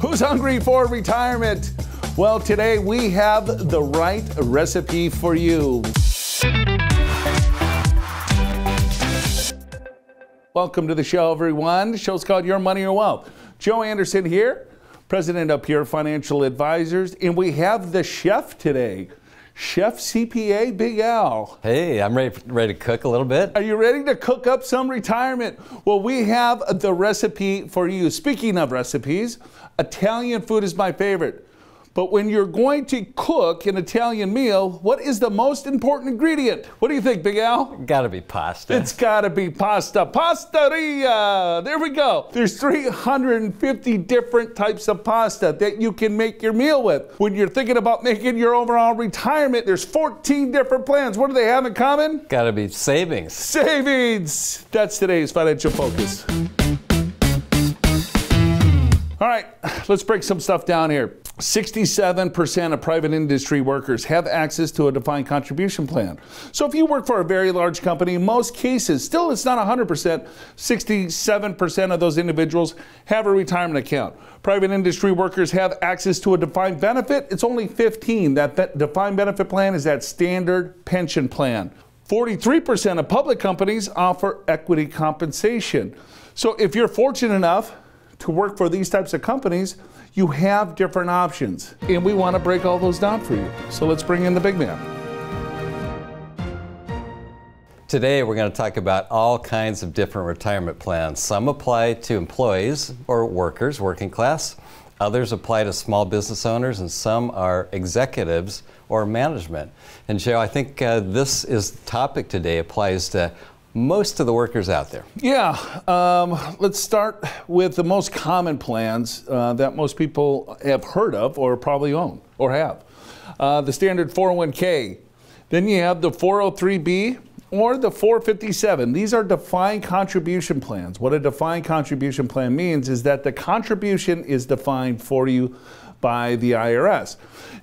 Who's hungry for retirement? Well, today we have the right recipe for you. Welcome to the show, everyone. The show's called Your Money or Wealth. Joe Anderson here, president of Pure Financial Advisors, and we have the chef today, Chef CPA Big Al. Hey, I'm ready to cook a little bit. Are you ready to cook up some retirement? Well, we have the recipe for you. Speaking of recipes, Italian food is my favorite. But when you're going to cook an Italian meal, what is the most important ingredient? What do you think, Big Al? Gotta be pasta. It's gotta be pasta. Pastaria! There we go. There's 350 different types of pasta that you can make your meal with. When you're thinking about making your overall retirement, there's 14 different plans. What do they have in common? Gotta be savings. Savings! That's today's Financial Focus. All right, let's break some stuff down here. 67% of private industry workers have access to a defined contribution plan. So if you work for a very large company, in most cases, still it's not 100%, 67% of those individuals have a retirement account. Private industry workers have access to a defined benefit. It's only 15. That defined benefit plan is that standard pension plan. 43% of public companies offer equity compensation. So if you're fortunate enough to work for these types of companies, you have different options, and we want to break all those down for you. So let's bring in the big man. Today we're going to talk about all kinds of different retirement plans. Some apply to employees or workers, working class. Others apply to small business owners, and some are executives or management. And Joe, I think this topic today applies to most of the workers out there. Yeah, let's start with the most common plans that most people have heard of or probably own or have. The standard 401k. Then you have the 403b or the 457. These are defined contribution plans. What a defined contribution plan means is that the contribution is defined for you by the IRS.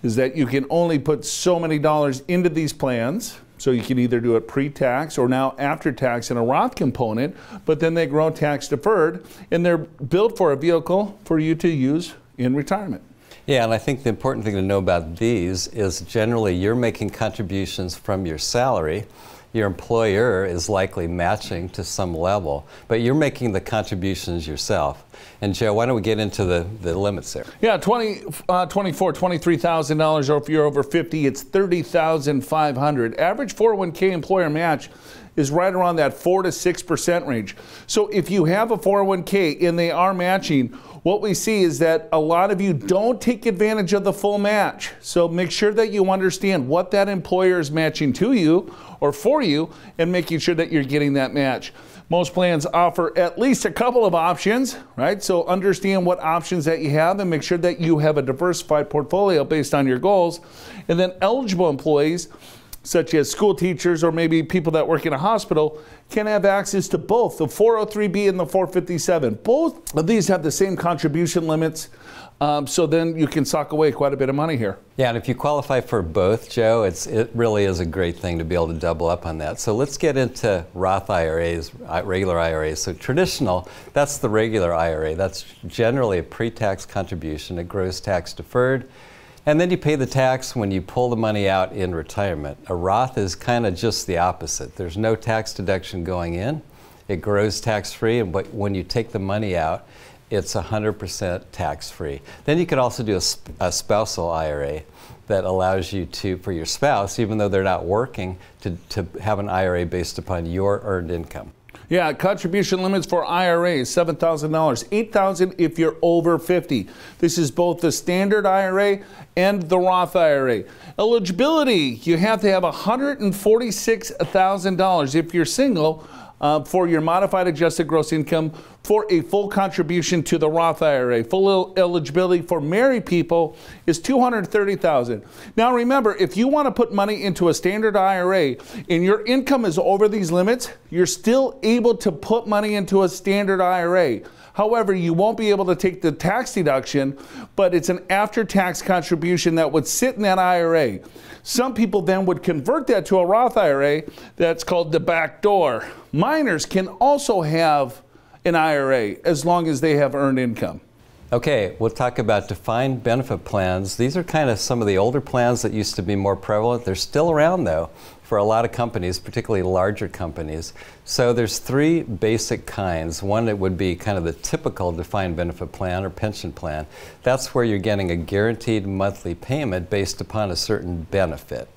Is that you can only put so many dollars into these plans. So you can either do it pre-tax or now after tax in a Roth component, but then they grow tax deferred and they're built for a vehicle for you to use in retirement. Yeah, and I think the important thing to know about these is generally you're making contributions from your salary. Your employer is likely matching to some level, but you're making the contributions yourself. And Joe, why don't we get into the limits there? Yeah, $23,000, or if you're over 50, it's $30,500. Average 401k employer match is right around that 4 to 6% range. So if you have a 401k and they are matching, what we see is that a lot of you don't take advantage of the full match. So make sure that you understand what that employer is matching to you or for you and making sure that you're getting that match. Most plans offer at least a couple of options, right? So understand what options that you have and make sure that you have a diversified portfolio based on your goals. And then eligible employees, such as school teachers or maybe people that work in a hospital, can have access to both the 403b and the 457. Both of these have the same contribution limits, so then you can sock away quite a bit of money here. Yeah, and if you qualify for both, Joe, it really is a great thing to be able to double up on that. So let's get into Roth IRAs, regular IRAs. So traditional, that's the regular IRA. That's generally a pre-tax contribution. It grows tax deferred. And then you pay the tax when you pull the money out in retirement. A Roth is kind of just the opposite. There's no tax deduction going in. It grows tax-free, but when you take the money out, it's 100% tax-free. Then you could also do a spousal IRA that allows you to, for your spouse, even though they're not working, to have an IRA based upon your earned income. Yeah, contribution limits for IRAs, $7,000, $8,000 if you're over 50. This is both the standard IRA and the Roth IRA. Eligibility, you have to have $146,000 if you're single for your modified adjusted gross income for a full contribution to the Roth IRA. Full eligibility for married people is $230,000. Now remember, if you want to put money into a standard IRA and your income is over these limits, you're still able to put money into a standard IRA. However, you won't be able to take the tax deduction, but it's an after-tax contribution that would sit in that IRA. Some people then would convert that to a Roth IRA. That's called the back door. Minors can also have an IRA as long as they have earned income. Okay, we'll talk about defined benefit plans. These are kind of some of the older plans that used to be more prevalent. They're still around though for a lot of companies, particularly larger companies. So there's three basic kinds. One that would be kind of the typical defined benefit plan or pension plan. That's where you're getting a guaranteed monthly payment based upon a certain benefit.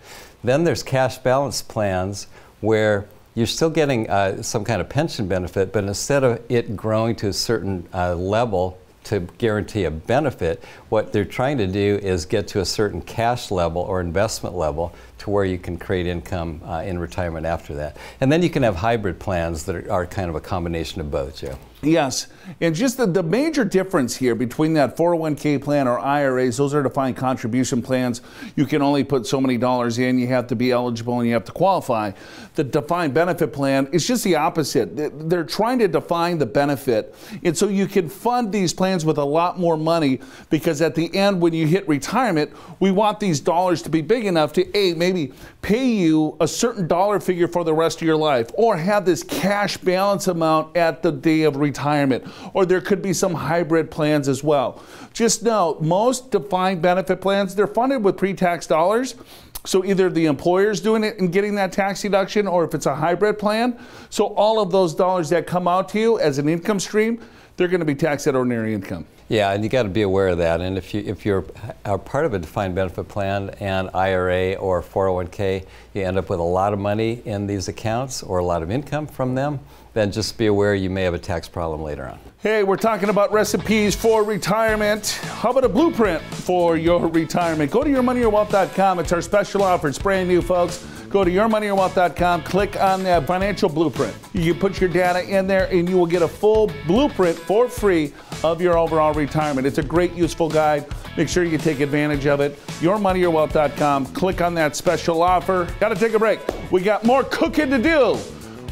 Then there's cash balance plans where you're still getting some kind of pension benefit, but instead of it growing to a certain level to guarantee a benefit, what they're trying to do is get to a certain cash level or investment level to where you can create income in retirement after that. And then you can have hybrid plans that are kind of a combination of both, Joe. Yes, and just the major difference here between that 401k plan or IRAs, those are defined contribution plans. You can only put so many dollars in, you have to be eligible and you have to qualify. The defined benefit plan is just the opposite. They're trying to define the benefit, and so you can fund these plans with a lot more money, because at the end when you hit retirement, we want these dollars to be big enough to maybe pay you a certain dollar figure for the rest of your life, or have this cash balance amount at the day of retirement, or there could be some hybrid plans as well. Just know, most defined benefit plans, they're funded with pre-tax dollars. So either the employer's doing it and getting that tax deduction, or if it's a hybrid plan, so all of those dollars that come out to you as an income stream, they're going to be taxed at ordinary income. Yeah, and you got to be aware of that. And if you're a part of a defined benefit plan and IRA or 401k, you end up with a lot of money in these accounts or a lot of income from them, then just be aware you may have a tax problem later on. Hey, we're talking about recipes for retirement. How about a blueprint for your retirement? Go to yourmoneyyourwealth.com. It's our special offer. It's brand new, folks. Go to yourmoneyyourwealth.com, click on the financial blueprint. You put your data in there and you will get a full blueprint for free of your overall retirement. It's a great, useful guide. Make sure you take advantage of it. Yourmoneyyourwealth.com, click on that special offer. Got to take a break. We got more cooking to do.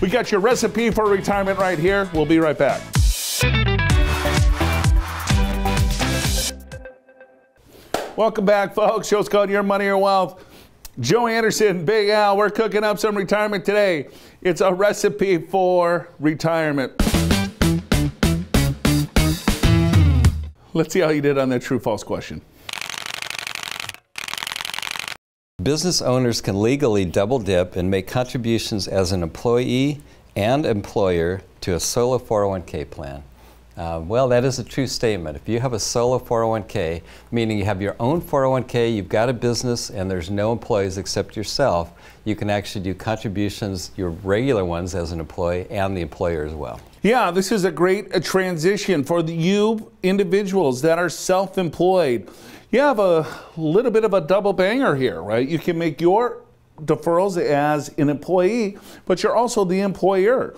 We got your recipe for retirement right here. We'll be right back. Welcome back, folks. Show's called Your Money, Your Wealth. Joe Anderson, Big Al, we're cooking up some retirement today. It's a recipe for retirement. Let's see how you did on that true-false question. Business owners can legally double dip and make contributions as an employee and employer to a solo 401k plan. Well, that is a true statement. If you have a solo 401k, meaning you have your own 401k, you've got a business, and there's no employees except yourself, you can actually do contributions, your regular ones as an employee and the employer as well. Yeah, this is a great transition for you individuals that are self-employed. You have a little bit of a double banger here, right? You can make your deferrals as an employee, but you're also the employer.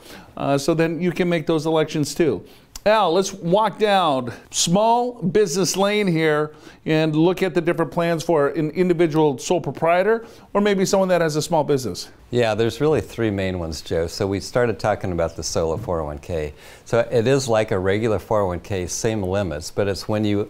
So then you can make those elections too. Al, let's walk down small business lane here and look at the different plans for an individual sole proprietor or maybe someone that has a small business. Yeah, there's really three main ones, Joe. So we started talking about the solo 401k. So it is like a regular 401k, same limits, but it's when you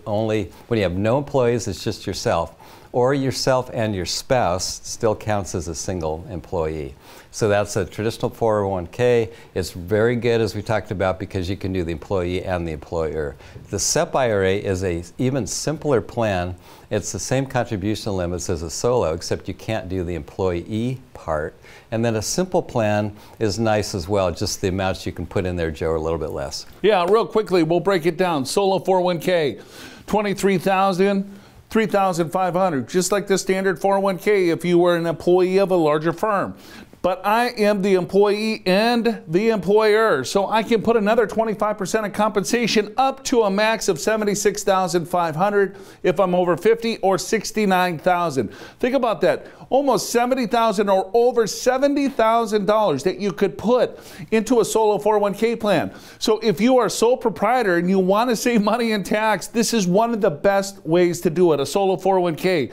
have no employees, it's just yourself. Or yourself and your spouse still counts as a single employee. So that's a traditional 401k. It's very good, as we talked about, because you can do the employee and the employer. The SEP IRA is an even simpler plan. It's the same contribution limits as a solo, except you can't do the employee part. And then a simple plan is nice as well. Just the amounts you can put in there, Joe, are a little bit less. Yeah, real quickly, we'll break it down. Solo 401k, $23,000. $3,500, just like the standard 401k if you were an employee of a larger firm. But I am the employee and the employer, so I can put another 25% of compensation up to a max of $76,500 if I'm over 50, or $69,000. Think about that. Almost $70,000 or over $70,000 that you could put into a solo 401k plan. So if you are a sole proprietor and you want to save money in tax, this is one of the best ways to do it, a solo 401k.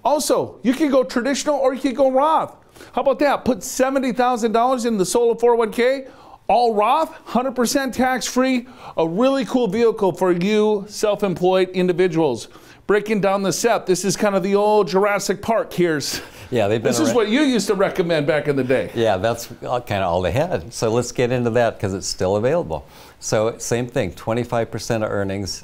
Also, you can go traditional or you can go Roth. How about that? Put $70,000 in the solo 401k, all Roth, 100% tax-free, a really cool vehicle for you self-employed individuals. breaking down the SEP. This is kind of the old Jurassic Park. Yeah, this is what you used to recommend back in the day. Yeah, that's kind of all they had. So let's get into that because it's still available. So same thing, 25% of earnings,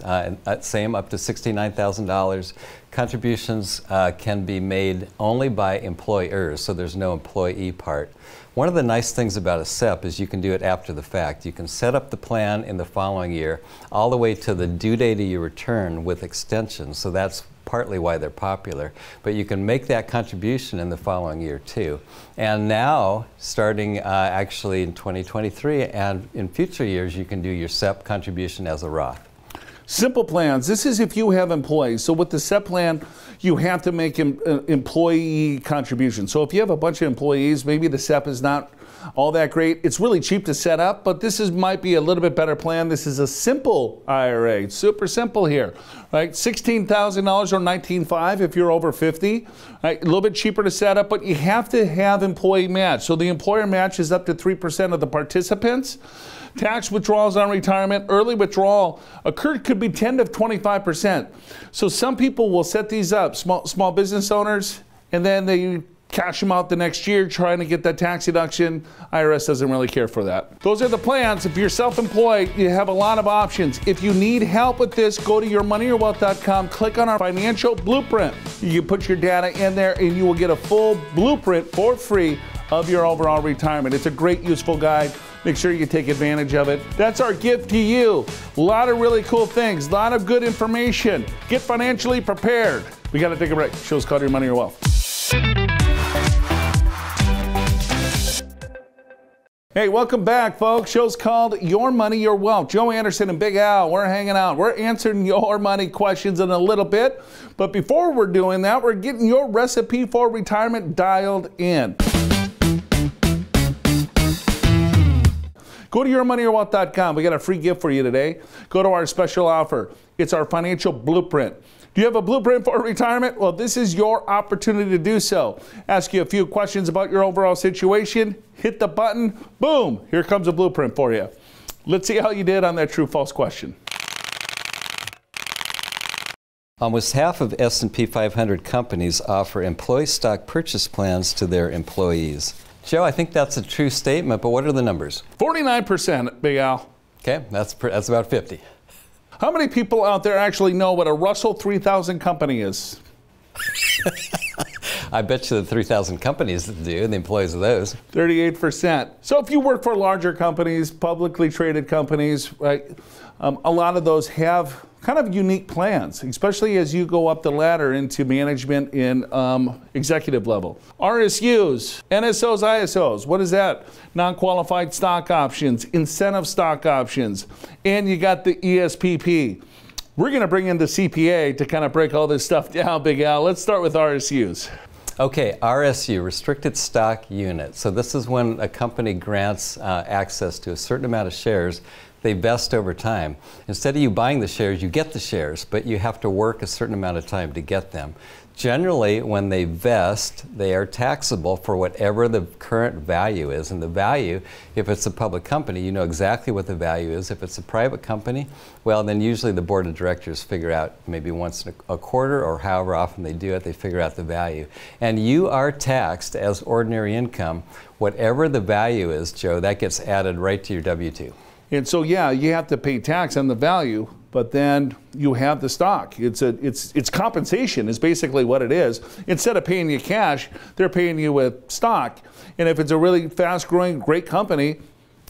same up to $69,000. Contributions can be made only by employers, so there's no employee part. One of the nice things about a SEP is you can do it after the fact. You can set up the plan in the following year all the way to the due date of your return with extensions. So that's partly why they're popular. But you can make that contribution in the following year too. And now, starting actually in 2023 and in future years, you can do your SEP contribution as a Roth. Simple plans. This is if you have employees. So with the SEP plan, you have to make employee contributions. So if you have a bunch of employees, maybe the SEP is not all that great. It's really cheap to set up, but this might be a little bit better plan. This is a simple IRA. It's super simple here, right? $16,000 or $19,500 if you're over 50. Right? A little bit cheaper to set up, but you have to have employee match. So the employer match is up to 3% of the participants. Tax withdrawals on retirement, early withdrawal could be 10 to 25%. So some people will set these up, small business owners, and then they cash them out the next year trying to get that tax deduction. IRS doesn't really care for that. Those are the plans. If you're self-employed, you have a lot of options. If you need help with this, go to yourmoneyyourwealth.com, click on our financial blueprint. You put your data in there and you will get a full blueprint for free of your overall retirement. It's a great, useful guide. Make sure you take advantage of it. That's our gift to you. A lot of really cool things, a lot of good information. Get financially prepared. We got to take a break. Show's called Your Money, Your Wealth. Hey, welcome back, folks. Show's called Your Money, Your Wealth. Joe Anderson and Big Al, we're hanging out. We're answering your money questions in a little bit. But before we're doing that, we're getting your recipe for retirement dialed in. Go to yourmoneyyourwealth.com. We got a free gift for you today. Go to our special offer. It's our financial blueprint. Do you have a blueprint for retirement? Well, this is your opportunity to do so. Ask you a few questions about your overall situation. Hit the button. Boom. Here comes a blueprint for you. Let's see how you did on that true-false question. Almost half of S&P 500 companies offer employee stock purchase plans to their employees. Joe, I think that's a true statement, but what are the numbers? 49%, Big Al. Okay, that's about 50. How many people out there actually know what a Russell 3000 company is? I bet you the 3,000 companies that do, the employees of those. 38%. So if you work for larger companies, publicly traded companies, right, a lot of those have kind of unique plans, especially as you go up the ladder into management in executive level. RSUs, NSOs, ISOs, what is that? Non-qualified stock options, incentive stock options, and you got the ESPP. We're going to bring in the CPA to kind of break all this stuff down, Big Al. Let's start with RSUs. Okay, RSU, Restricted Stock Unit. So this is when a company grants access to a certain amount of shares. They vest over time. Instead of you buying the shares, you get the shares, but you have to work a certain amount of time to get them. Generally, when they vest, they are taxable for whatever the current value is. And the value, if it's a public company, you know exactly what the value is. If it's a private company, well, then usually the board of directors figure out maybe once a quarter or however often they do it, they figure out the value. And you are taxed as ordinary income. Whatever the value is, Joe, that gets added right to your W-2. And so, yeah, you have to pay tax on the value, but then you have the stock. It's compensation is basically what it is. Instead of paying you cash, they're paying you with stock. And if it's a really fast-growing, great company,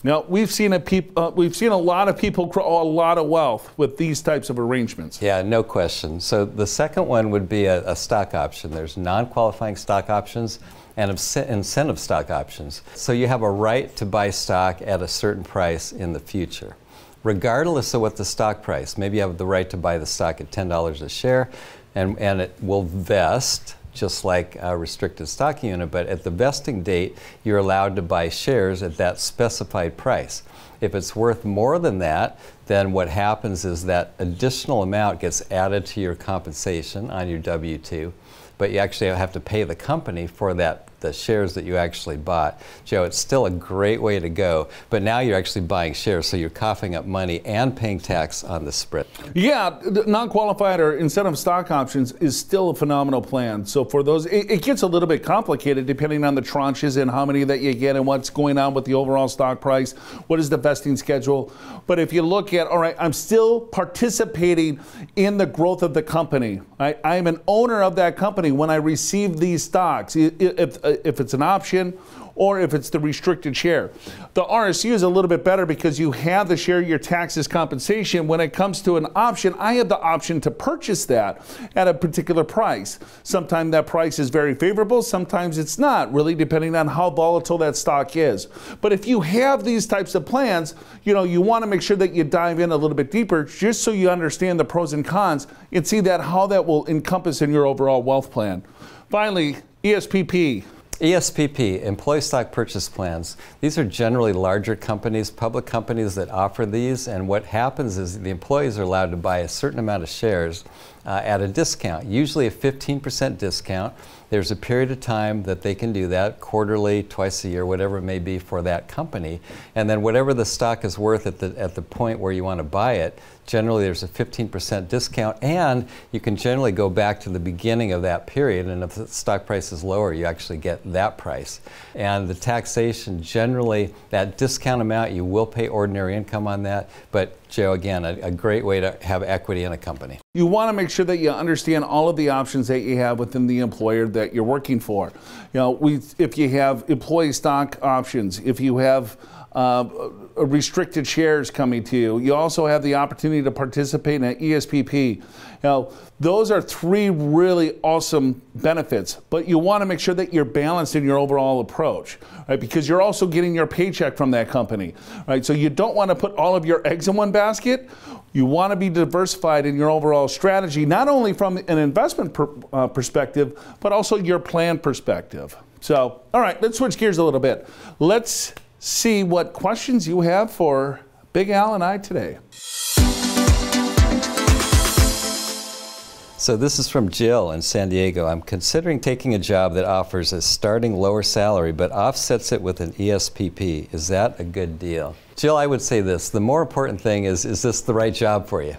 now we've seen a lot of people grow a lot of wealth with these types of arrangements. Yeah, no question. So the second one would be a stock option. There's non-qualifying stock options and incentive stock options. So you have a right to buy stock at a certain price in the future. Regardless of what the stock price, maybe you have the right to buy the stock at $10 a share, and it will vest just like a restricted stock unit, but at the vesting date, you're allowed to buy shares at that specified price. If it's worth more than that, then what happens is that additional amount gets added to your compensation on your W-2, but you actually have to pay the company for that the shares that you actually bought. Joe, it's still a great way to go, but now you're actually buying shares, so you're coughing up money and paying tax on the spread. Yeah, non-qualified or incentive stock options is still a phenomenal plan. So for those, it gets a little bit complicated depending on the tranches and how many that you get and what's going on with the overall stock price. What is the vesting schedule? But if you look at, all right, I'm still participating in the growth of the company. I am an owner of that company when I receive these stocks, if it's an option or if it's the restricted share. The RSU is a little bit better because you have the share your taxes compensation. When it comes to an option, I have the option to purchase that at a particular price. Sometimes that price is very favorable, sometimes it's not, really depending on how volatile that stock is. But if you have these types of plans, you want to make sure that you dive in a little bit deeper just so you understand the pros and cons and see that how that will encompass in your overall wealth plan. Finally, ESPP. ESPP, Employee Stock Purchase Plans. These are generally larger companies, public companies that offer these, and what happens is the employees are allowed to buy a certain amount of shares at a discount, usually a 15% discount. There's a period of time that they can do that, quarterly, twice a year, whatever it may be for that company. And then whatever the stock is worth at the point where you want to buy it, generally there's a 15% discount, and you can generally go back to the beginning of that period, and if the stock price is lower, you actually get that price. And the taxation, generally, that discount amount, you will pay ordinary income on that, but Joe, again, a great way to have equity in a company. You want to make sure that you understand all of the options that you have within the employer that you're working for. If you have employee stock options, if you have restricted shares coming to you, you also have the opportunity to participate in an ESPP. Those are three really awesome benefits, but you want to make sure that you're balanced in your overall approach, right? Because you're also getting your paycheck from that company, right? So you don't want to put all of your eggs in one basket. You want to be diversified in your overall strategy, not only from an investment perspective, but also your plan perspective. So, all right, let's switch gears a little bit. Let's see what questions you have for Big Al and I today. So this is from Jill in San Diego. I'm considering taking a job that offers a starting lower salary but offsets it with an ESPP. Is that a good deal? Jill, I would say this. The more important thing is this the right job for you?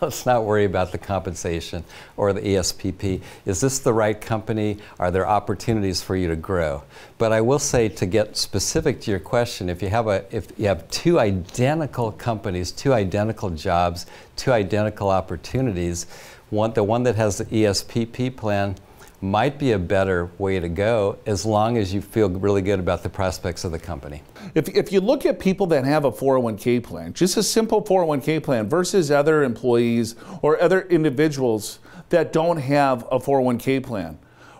Let's not worry about the compensation or the ESPP. Is this the right company? Are there opportunities for you to grow? But I will say, to get specific to your question, if you have two identical companies, two identical jobs, two identical opportunities, the one that has the ESPP plan might be a better way to go, as long as you feel really good about the prospects of the company. If you look at people that have a 401k plan, just a simple 401k plan versus other employees or other individuals that don't have a 401k plan,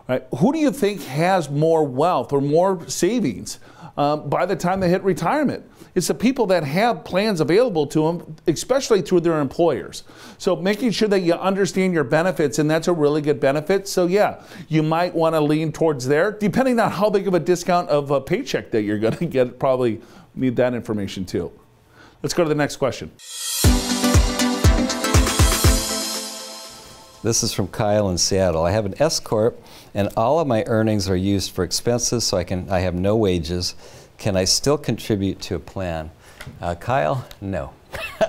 right? Who do you think has more wealth or more savings by the time they hit retirement? It's the people that have plans available to them, especially through their employers. So making sure that you understand your benefits, and that's a really good benefit. So yeah, you might want to lean towards there, depending on how big of a discount of a paycheck that you're going to get. Probably need that information too. Let's go to the next question. This is from Kyle in Seattle. I have an S-corp, and all of my earnings are used for expenses, so I have no wages. Can I still contribute to a plan? Kyle, no.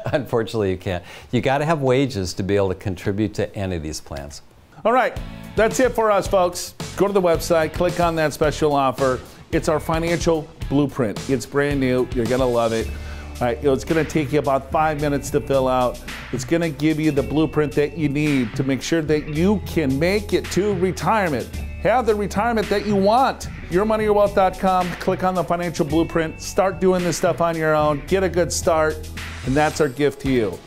Unfortunately, you can't. You got to have wages to be able to contribute to any of these plans. All right, that's it for us, folks. Go to the website, click on that special offer. It's our financial blueprint. It's brand new. You're going to love it. All right, it's going to take you about 5 minutes to fill out. It's going to give you the blueprint that you need to make sure that you can make it to retirement. Have the retirement that you want. YourMoneyYourWealth.com. Click on the financial blueprint. Start doing this stuff on your own. Get a good start. And that's our gift to you.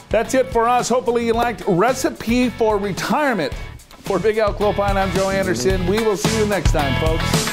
That's it for us. Hopefully you liked Recipe for Retirement. For Big Al Clopine, I'm Joe Anderson. We will see you next time, folks.